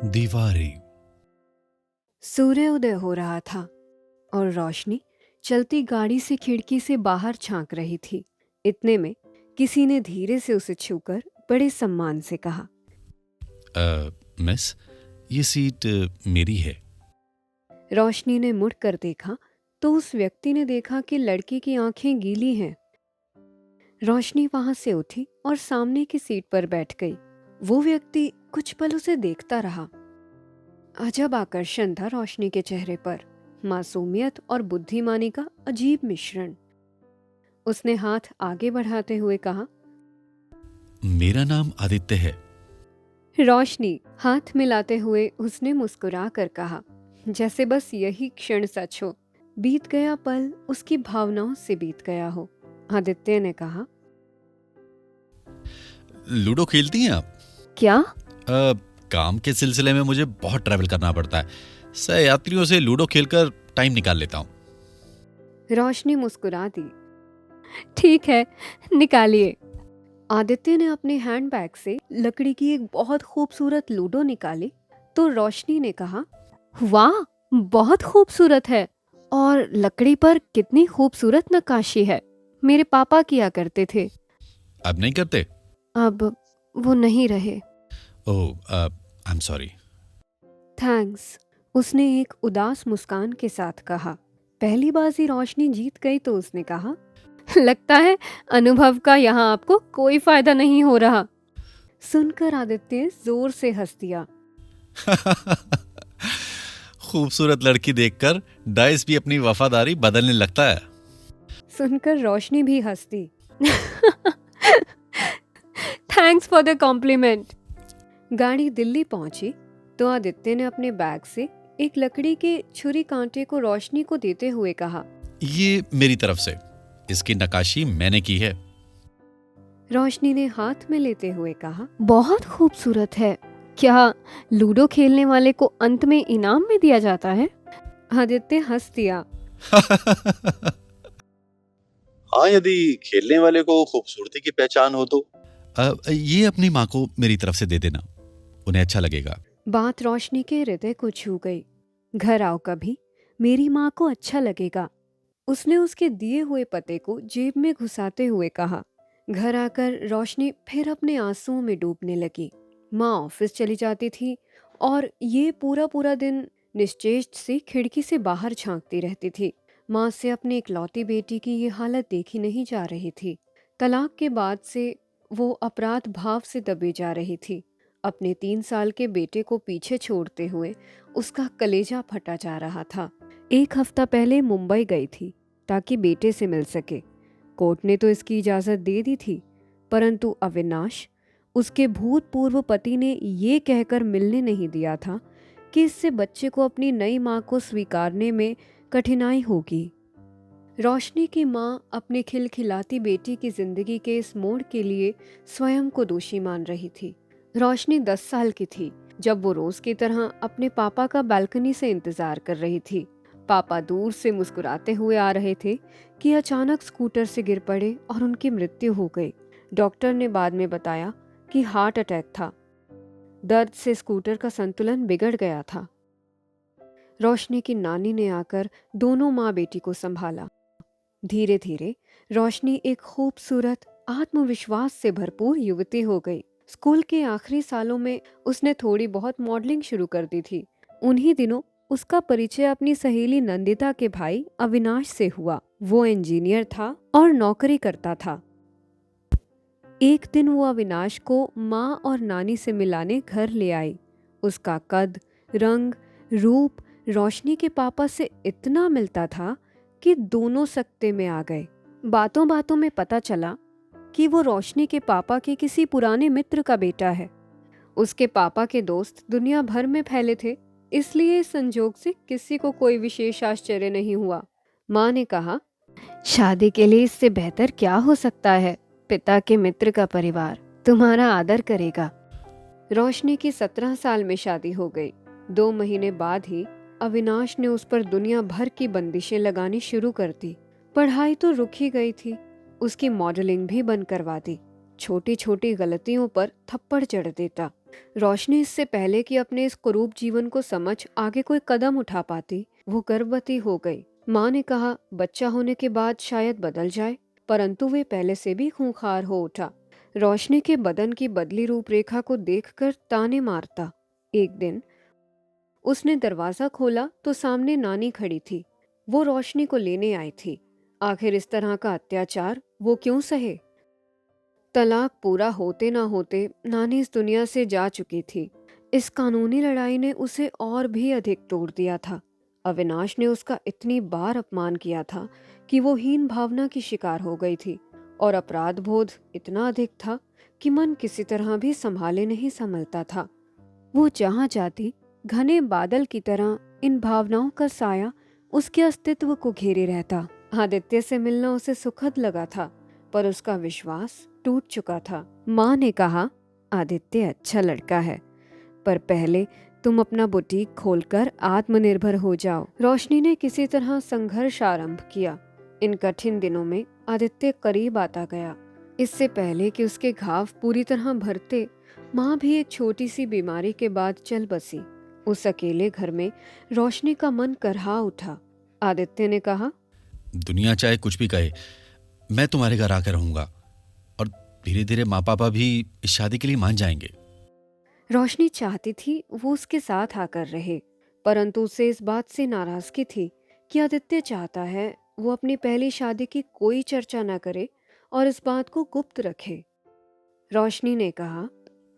दीवारें। सूर्योदय हो रहा था और रोशनी चलती गाड़ी से खिड़की से बाहर झांक रही थी। इतने में किसी ने धीरे से उसे छूकर बड़े सम्मान से कहा, मिस, ये सीट मेरी है। रोशनी ने मुड़कर देखा तो उस व्यक्ति ने देखा कि लड़के की आंखें गीली हैं। रोशनी वहां से उठी और सामने की सीट पर बैठ गई। वो व्यक्ति कुछ पल उसे देखता रहा। अजब आकर्षण था रोशनी के चेहरे पर, मासूमियत और बुद्धिमानी का अजीब मिश्रण। उसने हाथ आगे बढ़ाते हुए कहा, मेरा नाम आदित्य है। रोशनी हाथ मिलाते हुए उसने मुस्कुरा कर कहा, जैसे बस यही क्षण सच हो। बीत गया पल उसकी भावनाओं से बीत गया हो। आदित्य ने कहा, लूडो खेलती हैं आप? क्या? काम के सिलसिले में मुझे बहुत ट्रैवल करना पड़ता है। सहयात्रियों से लूडो खेलकर टाइम निकाल लेता हूँ। रोशनी मुस्कुरा दी। ठीक है, निकालिए। आदित्य ने अपने हैंडबैग से लकड़ी की एक बहुत खूबसूरत लूडो निकाली तो रोशनी ने कहा, वाह, बहुत खूबसूरत है और लकड़ी पर कितनी खूबसूरत नक्काशी है। मेरे पापा किया करते थे। अब नहीं करते? अब वो नहीं रहे। ओह, आई एम सॉरी। थैंक्स, उसने एक उदास मुस्कान के साथ कहा। पहली बाजी रोशनी जीत गई तो उसने कहा, लगता है अनुभव का यहाँ आपको कोई फायदा नहीं हो रहा। सुनकर आदित्य जोर से हंस दिया। खूबसूरत लड़की देखकर डाइस भी अपनी वफादारी बदलने लगता है। सुनकर रोशनी भी हंस दी। Thanks for the compliment. गाड़ी दिल्ली पहुंची तो आदित्य ने अपने बैग से एक लकड़ी के छुरी कांटे को रोशनी को देते हुए कहा, ये मेरी तरफ से, इसकी नक्काशी मैंने की है। रोशनी ने हाथ में लेते हुए कहा, बहुत खूबसूरत है। क्या लूडो खेलने वाले को अंत में इनाम में दिया जाता है? आदित्य हंस दिया। हाँ, यदि खेलने वाले को खूबसूरती की पहचान हो तो। ये अपनी माँ को मेरी तरफ से दे देना, उन्हें अच्छा लगेगा। बात रोशनी के हृदय को छू गई। घर आओ कभी, मेरी माँ को अच्छा लगेगा। उसने उसके दिए हुए पते को जेब में घुसाते हुए कहा। घर आकर रोशनी फिर अपने आंसुओं में डूबने लगी। माँ ऑफिस चली जाती थी और ये पूरा पूरा दिन निश्चेष्ट सी खिड़की से बाहर झांकती रहती थी। माँ से अपनी इकलौती बेटी की ये हालत देखी नहीं जा रही थी। तलाक के बाद से वो अपराध भाव से दबी जा रही थी। अपने 3 साल के बेटे को पीछे छोड़ते हुए उसका कलेजा फटा जा रहा था। 1 हफ्ता पहले मुंबई गई थी ताकि बेटे से मिल सके। कोर्ट ने तो इसकी इजाज़त दे दी थी, परंतु अविनाश, उसके भूतपूर्व पति ने ये कहकर मिलने नहीं दिया था कि इससे बच्चे को अपनी नई माँ को स्वीकारने में कठिनाई होगी। रोशनी की माँ अपने खिलखिलाती बेटी की जिंदगी के इस मोड़ के लिए स्वयं को दोषी मान रही थी। रोशनी 10 साल की थी जब वो रोज की तरह अपने पापा का बालकनी से इंतजार कर रही थी। पापा दूर से मुस्कुराते हुए आ रहे थे कि अचानक स्कूटर से गिर पड़े और उनकी मृत्यु हो गई। डॉक्टर ने बाद में बताया कि हार्ट अटैक था। दर्द से स्कूटर का संतुलन बिगड़ गया था। रोशनी की नानी ने आकर दोनों माँ बेटी को संभाला। धीरे धीरे रोशनी एक खूबसूरत, आत्मविश्वास से भरपूर युवती हो गई। स्कूल के आखिरी सालों में उसने थोड़ी बहुत मॉडलिंग शुरू कर दी थी। उन्हीं दिनों उसका परिचय अपनी सहेली नंदिता के भाई अविनाश से हुआ। वो इंजीनियर था और नौकरी करता था। एक दिन वो अविनाश को माँ और नानी से मिलाने घर ले आई। उसका कद, रंग, रूप रोशनी के पापा से इतना मिलता था कि दोनों सकते में आ गए। बातों बातों में पता चला कि वो रोशनी के पापा के किसी पुराने मित्र का बेटा है। उसके पापा के दोस्त दुनिया भर में फैले थे, इसलिए इस संजोग से किसी को कोई विशेष आश्चर्य नहीं हुआ। माँ ने कहा, शादी के लिए इससे बेहतर क्या हो सकता है? पिता के मित्र का परिवार तुम्हारा आदर करेगा। रोशनी की 17 साल में शादी हो गई। 2 महीने बाद ही अविनाश ने उस पर दुनिया भर की बंदिशें लगानी शुरू कर दी। पढ़ाई तो रुक ही गई थी, उसकी मॉडलिंग भी बंद करवा दी। छोटी छोटी गलतियों पर थप्पड़ जड़ देता। रोशनी इससे पहले कि अपने इस कुरूप जीवन को समझ आगे कोई कदम उठा पाती, वो गर्भवती हो गई। माँ ने कहा बच्चा होने के बाद शायद बदल जाए, परंतु वे पहले से भी खूंखार हो उठा। रोशनी के बदन की बदली रूपरेखा को देखकर ताने मारता। एक दिन उसने दरवाजा खोला तो सामने नानी खड़ी थी। वो रोशनी को लेने आई थी। आखिर इस तरह का अत्याचार वो क्यों सहे? तलाक पूरा होते ना होते नानी इस दुनिया से जा चुकी थी। इस कानूनी लड़ाई ने उसे और भी अधिक तोड़ दिया था। अविनाश ने उसका इतनी बार अपमान किया था कि वो हीन भावना की शिकार हो गई थी, और अपराध बोध इतना अधिक था कि मन किसी तरह भी संभाले नहीं संभलता था। वो जहाँ जाती घने बादल की तरह इन भावनाओं का साया उसके अस्तित्व को घेरे रहता। आदित्य से मिलना उसे सुखद लगा था, पर उसका विश्वास टूट चुका था। माँ ने कहा आदित्य अच्छा लड़का है, पर पहले तुम अपना बुटीक खोलकर आत्मनिर्भर हो जाओ। रोशनी ने किसी तरह संघर्ष आरंभ किया। इन कठिन दिनों में आदित्य करीब आता गया। इससे पहले कि उसके घाव पूरी तरह भरते, माँ भी एक छोटी सी बीमारी के बाद चल बसी। उस अकेले घर में रोशनी का मन करहा उठा। आदित्य ने कहा दुनिया चाहे कुछ भी कहे, मैं तुम्हारे घर आकर रहूंगा, और धीरे धीरे माँ पापा भी इस शादी के लिए मान जाएंगे। रोशनी चाहती थी वो उसके साथ आकर रहे, परंतु उसे इस बात से नाराजगी थी कि आदित्य चाहता है वो अपनी पहली शादी की कोई चर्चा न करे और इस बात को गुप्त रखे। रोशनी ने कहा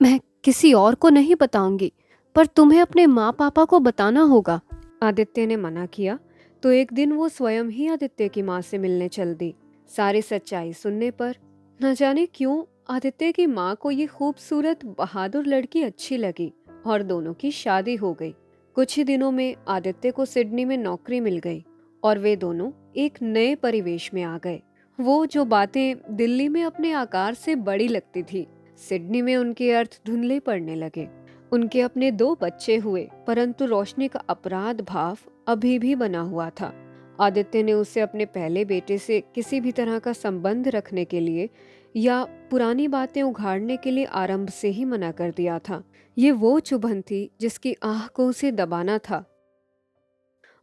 मैं किसी और को नहीं बताऊंगी, पर तुम्हें अपने माँ पापा को बताना होगा। आदित्य ने मना किया तो एक दिन वो स्वयं ही आदित्य की माँ से मिलने चल दी। सारी सच्चाई सुनने पर न जाने क्यों आदित्य की माँ को ये खूबसूरत बहादुर लड़की अच्छी लगी और दोनों की शादी हो गई। कुछ ही दिनों में आदित्य को सिडनी में नौकरी मिल गई और वे दोनों एक नए परिवेश में आ गए। वो जो बातें दिल्ली में अपने आकार से बड़ी लगती थी, सिडनी में उनके अर्थ धुंधले पड़ने लगे। उनके अपने 2 बच्चे हुए, परंतु रोशनी का अपराध भाव अभी भी बना हुआ था। आदित्य ने उसे अपने पहले बेटे से किसी भी तरह का संबंध रखने के लिए या पुरानी बातें उघाड़ने के लिए आरंभ से ही मना कर दिया था। ये वो चुभन थी जिसकी आह को उसे दबाना था।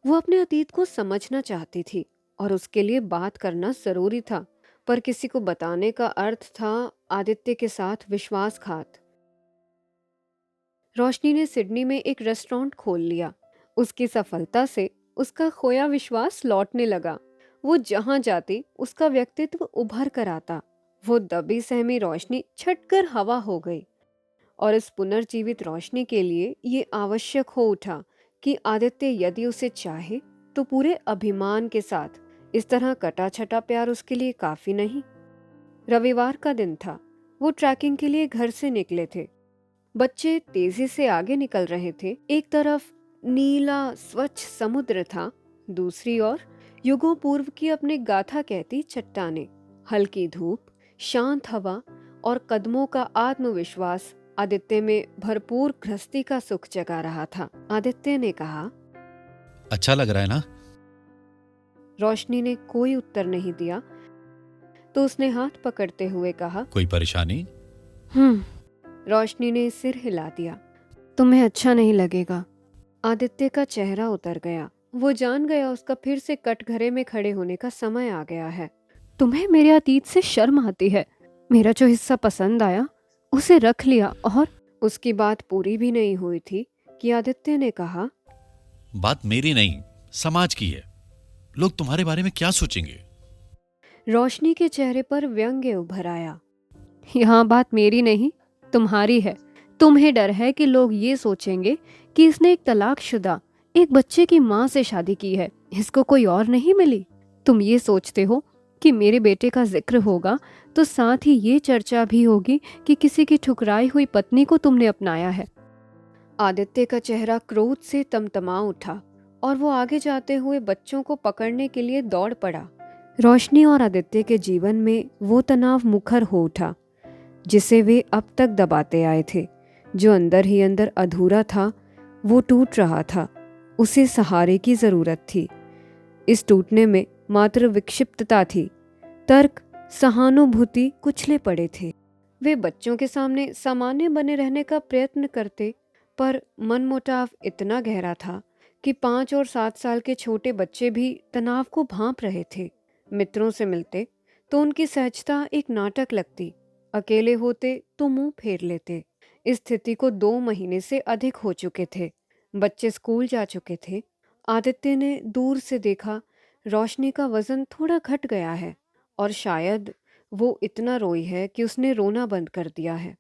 वो अपने अतीत को समझना चाहती थी और उसके लिए बात करना जरूरी था, पर किसी को बताने का अर्थ था आदित्य के साथ विश्वासघात। रोशनी ने सिडनी में एक रेस्टोरेंट खोल लिया। उसकी सफलता से उसका खोया विश्वास लौटने लगा। वो जहां जाती उसका व्यक्तित्व उभर कर आता। वो दबी सहमी रोशनी छटकर हवा हो गई, और इस पुनर्जीवित रोशनी के लिए ये आवश्यक हो उठा कि आदित्य यदि उसे चाहे तो पूरे अभिमान के साथ। इस तरह कटा छटा प्यार उसके लिए काफी नहीं। रविवार का दिन था। वो ट्रैकिंग के लिए घर से निकले थे। बच्चे तेजी से आगे निकल रहे थे। एक तरफ नीला स्वच्छ समुद्र था, दूसरी ओर युगों पूर्व की अपने गाथा कहती चट्टानें। हल्की धूप, शांत हवा और कदमों का आत्मविश्वास आदित्य में भरपूर गृहस्थी का सुख जगा रहा था। आदित्य ने कहा अच्छा लग रहा है ना? रोशनी ने कोई उत्तर नहीं दिया, तो उसने हाथ पकड़ते हुए कहा कोई परेशानी? रोशनी ने सिर हिला दिया। तुम्हें अच्छा नहीं लगेगा। आदित्य का चेहरा उतर गया। वो जान गया उसका फिर से कटघरे में खड़े होने का समय आ गया है। तुम्हें मेरे अतीत से शर्म आती है। मेरा जो हिस्सा पसंद आया उसे रख लिया। और उसकी बात पूरी भी नहीं हुई थी कि आदित्य ने कहा बात मेरी नहीं, समाज की है। लोग तुम्हारे बारे में क्या सोचेंगे? रोशनी के चेहरे पर व्यंग्य उभर आया। यहाँ बात मेरी नहीं, तुम्हारी है। तुम्हें डर है कि लोग ये सोचेंगे कि इसने एक तलाकशुदा, एक बच्चे की माँ से शादी की है, इसको कोई और नहीं मिली। तुम ये सोचते हो कि मेरे बेटे का जिक्र होगा तो साथ ही ये चर्चा भी होगी कि किसी की ठुकराई हुई पत्नी को तुमने अपनाया है। आदित्य का चेहरा क्रोध से तमतमा उठा और वो आगे जाते हुए बच्चों को पकड़ने के लिए दौड़ पड़ा। रोशनी और आदित्य के जीवन में वो तनाव मुखर हो उठा जिसे वे अब तक दबाते आए थे। जो अंदर ही अंदर अधूरा था वो टूट रहा था। उसे सहारे की जरूरत थी। इस टूटने में मात्र विक्षिप्तता थी। तर्क, सहानुभूति कुचले पड़े थे। वे बच्चों के सामने सामान्य बने रहने का प्रयत्न करते, पर मनमुटाव इतना गहरा था कि 5 और 7 साल के छोटे बच्चे भी तनाव को भांप रहे थे। मित्रों से मिलते तो उनकी सहजता एक नाटक लगती, अकेले होते तो मुंह फेर लेते। इस स्थिति को 2 महीने से अधिक हो चुके थे। बच्चे स्कूल जा चुके थे। आदित्य ने दूर से देखा, रोशनी का वजन थोड़ा घट गया है और शायद वो इतना रोई है कि उसने रोना बंद कर दिया है।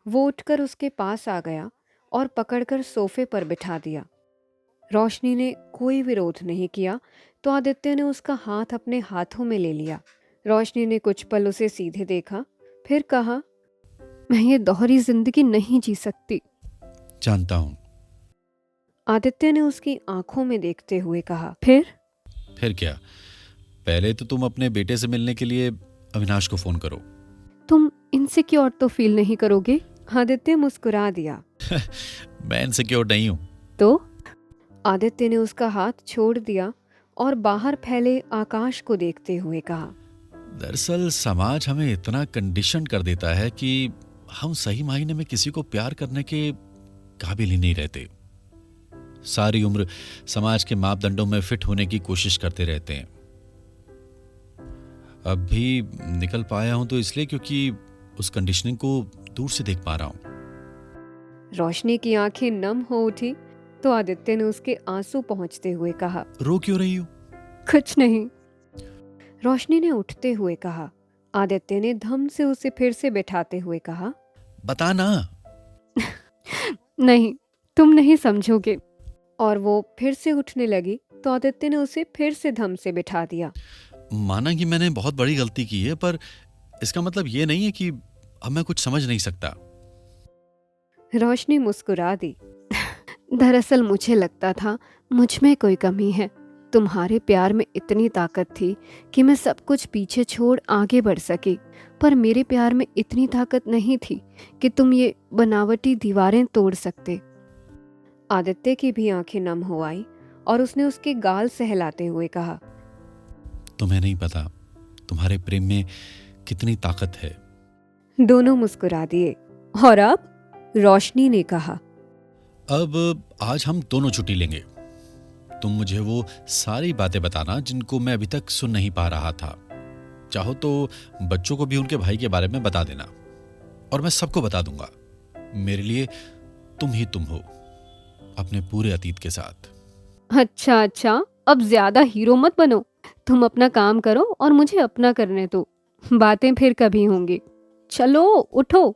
वो उठकर उसके पास आ गया और पकड़कर सोफे पर बिठा दिया। रोशनी ने कोई विरोध नहीं किया तो आदित्य ने उसका हाथ अपने हाथों में ले लिया। रोशनी ने कुछ पल उसे सीधे देखा, फिर कहा, मैं ये दोहरी जिंदगी नहीं जी सकती। जानता हूँ। आदित्य ने उसकी आंखों में देखते हुए कहा, फिर क्या, पहले तो तुम अपने बेटे से मिलने के लिए अविनाश को फोन करो। तुम इनसिक्योर तो फील नहीं करोगे? आदित्य मुस्कुरा दिया। मैं इनसिक्योर नहीं हूँ। तो आदित्य ने उसका हाथ छोड़ दिया और बाहर फैले आकाश को देखते हुए कहा, दरअसल समाज हमें इतना कंडीशन कर देता है कि हम सही मायने में किसी को प्यार करने के काबिल ही नहीं रहते। सारी उम्र समाज के मापदंडों में फिट होने की कोशिश करते रहते हैं। अब भी निकल पाया हूं तो इसलिए क्योंकि उस कंडीशनिंग को दूर से देख पा रहा हूं। रोशनी की आंखें नम हो उठी तो आदित्य ने उसके आंसू पहुंचते हुए कहा, रो क्यों रही हो? कुछ नहीं। रोशनी ने उठते हुए कहा। आदित्य ने धम से उसे फिर से बैठाते हुए कहा, बता ना। नहीं, तुम नहीं समझोगे। और वो फिर से उठने लगी तो आदित्य ने उसे फिर से धम से बिठा दिया। माना कि मैंने बहुत बड़ी गलती की है, पर इसका मतलब ये नहीं है कि अब मैं कुछ समझ नहीं सकता। रोशनी मुस्कुरा दी। दरअसल मुझे लगता था मुझ में कोई कमी है। तुम्हारे प्यार में इतनी ताकत थी कि मैं सब कुछ पीछे छोड़ आगे बढ़ सकी, पर मेरे प्यार में इतनी ताकत नहीं थी कि तुम ये बनावटी दीवारें तोड़ सकते। आदित्य की भी आंखें नम हो आई और उसने उसके गाल सहलाते हुए कहा, तुम्हें नहीं पता तुम्हारे प्रेम में कितनी ताकत है। दोनों मुस्कुरा दिए। और अब? रोशनी ने कहा। अब आज हम दोनों छुट्टी लेंगे। तुम मुझे वो सारी बातें बताना जिनको मैं अभी तक सुन नहीं पा रहा था। चाहो तो बच्चों को भी उनके भाई के बारे में बता देना, और मैं सबको बता दूंगा। मेरे लिए तुम ही तुम हो, अपने पूरे अतीत के साथ। अच्छा अच्छा, अब ज्यादा हीरो मत बनो। तुम अपना काम करो और मुझे अपना करने दो। बातें फिर कभी होंगी। चलो उठो।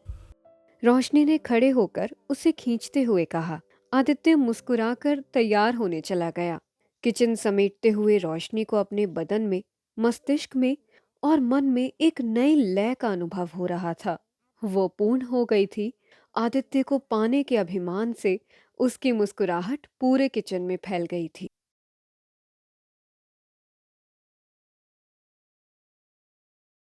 रोशनी ने खड़े होकर उसे खींचते हुए कहा। आदित्य मुस्कुराकर तैयार होने चला गया। किचन समेटते हुए रोशनी को अपने बदन में, मस्तिष्क में और मन में एक नई लय का अनुभव हो रहा था। वो पूर्ण हो गई थी। आदित्य को पाने के अभिमान से उसकी मुस्कुराहट पूरे किचन में फैल गई थी।